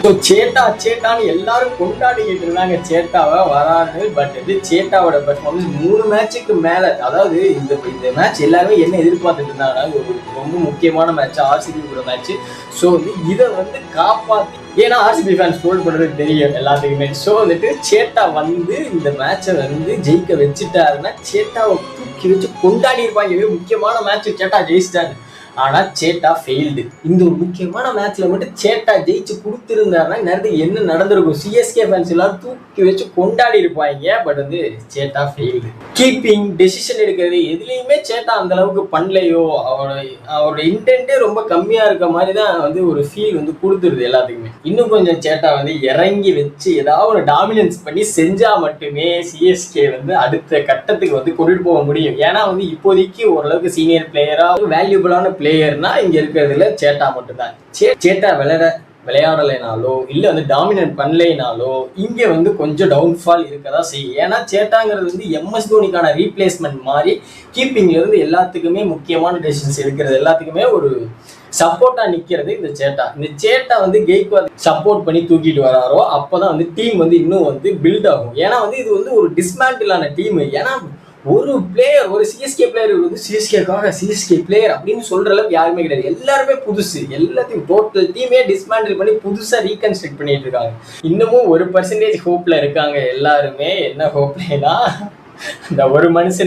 So சேட்டான்னு எல்லாரும் கொண்டாடிக்கிட்டு இருந்தாங்க சேட்டாவை வரான்னு. பட் சேட்டாவோட பெர்ஃபார்மன்ஸ் 3 மேட்சுக்கு மேலே, அதாவது இந்த மேட்ச் எல்லாருமே என்ன எதிர்பார்த்துட்டு இருந்தாங்கன்னா ஒரு ரொம்ப முக்கியமான மேட்ச், ஆர்சிபி கூட மேட்ச். ஸோ இதை காப்பாற்றி, ஏன்னா ஆர்சிபி ஃபேன்ஸ் ட்ரோல் பண்ணுறது தெரியும் எல்லாத்துக்குமே. ஸோ சேட்டா இந்த மேட்சை ஜெயிக்க வச்சுட்டாருன்னா சேட்டாவை தூக்கி வச்சு கொண்டாடி இருப்பாங்க. முக்கியமான மேட்ச் சேட்டா ஜெயிச்சிட்டாரு, ஆனா சேட்டா ஃபெயில்டு. இந்த ஒரு முக்கியமான மேட்ச்ல மட்டும் சேட்டா ஜெயிச்சு கொடுத்துருந்தாருன்னா நேரத்துக்கு என்ன நடந்திருக்கும்? சிஎஸ்கே ஃபேன்ஸ் எல்லாரும் தூக்கி வச்சு கொண்டாடி இருப்பாங்க. பட் சேட்டா ஃபெயில்டு. கீப்பிங், டெசிஷன் எடுக்கிறது எதுலையுமே சேட்டா அந்த அளவுக்கு பண்ணலையோ, அவரோட இன்டென்ட்டே ரொம்ப கம்மியா இருக்க மாதிரி தான் ஒரு ஃபீல் கொடுத்துருது எல்லாத்துக்குமே. இன்னும் கொஞ்சம் சேட்டா இறங்கி வச்சு ஏதாவது ஒரு டாமினன்ஸ் பண்ணி செஞ்சா மட்டுமே சிஎஸ்கே அடுத்த கட்டத்துக்கு கொண்டுட்டு போக முடியும். ஏன்னா இப்போதைக்கு ஓரளவுக்கு சீனியர் பிளேயரா வேல்யூபிளான பிளேயர்னா இங்க இருக்கிறதுல சேட்டா மட்டும்தான். சேட்டா விளையாடலைனாலோ இல்ல டாமினேட் பண்ணலைனாலோ இங்க கொஞ்சம் டவுன்ஃபால் இருக்கதா செய்யும். ஏன்னா சேட்டாங்கிறது எம்எஸ் தோனிக்கான ரீப்ளேஸ்மெண்ட் மாதிரி கீப்பிங்ல இருந்து எல்லாத்துக்குமே முக்கியமான டெசிஷன்ஸ் எடுக்கிறது எல்லாத்துக்குமே ஒரு சப்போர்ட்டா நிக்கிறது இந்த சேட்டா கெய்க்வாட் சப்போர்ட் பண்ணி தூக்கிட்டு வராரோ அப்பதான் டீம் இன்னும் பில்ட் ஆகும். ஏன்னா இது ஒரு டிஸ்மேண்டிலான டீம். ஏன்னா ஒரு பிளேயர், ஒரு சிஎஸ்கே பிளேயர் சிஎஸ்கேக்காக சிஎஸ்கே பிளேயர் அப்படின்னு சொல்ற அளவுக்கு யாருமே கிடையாது. எல்லாருமே புதுசு, எல்லாத்தையும் டோட்டல் டீமே டிஸ்மேண்டில் பண்ணி புதுசா ரீகன்ஸ்ட்ரக்ட் பண்ணிட்டு இருக்காங்க. இன்னமும் 1% ஹோப்ல இருக்காங்க எல்லாருமே. என்ன ஹோப்னா இந்த ஒரு மனுஷன்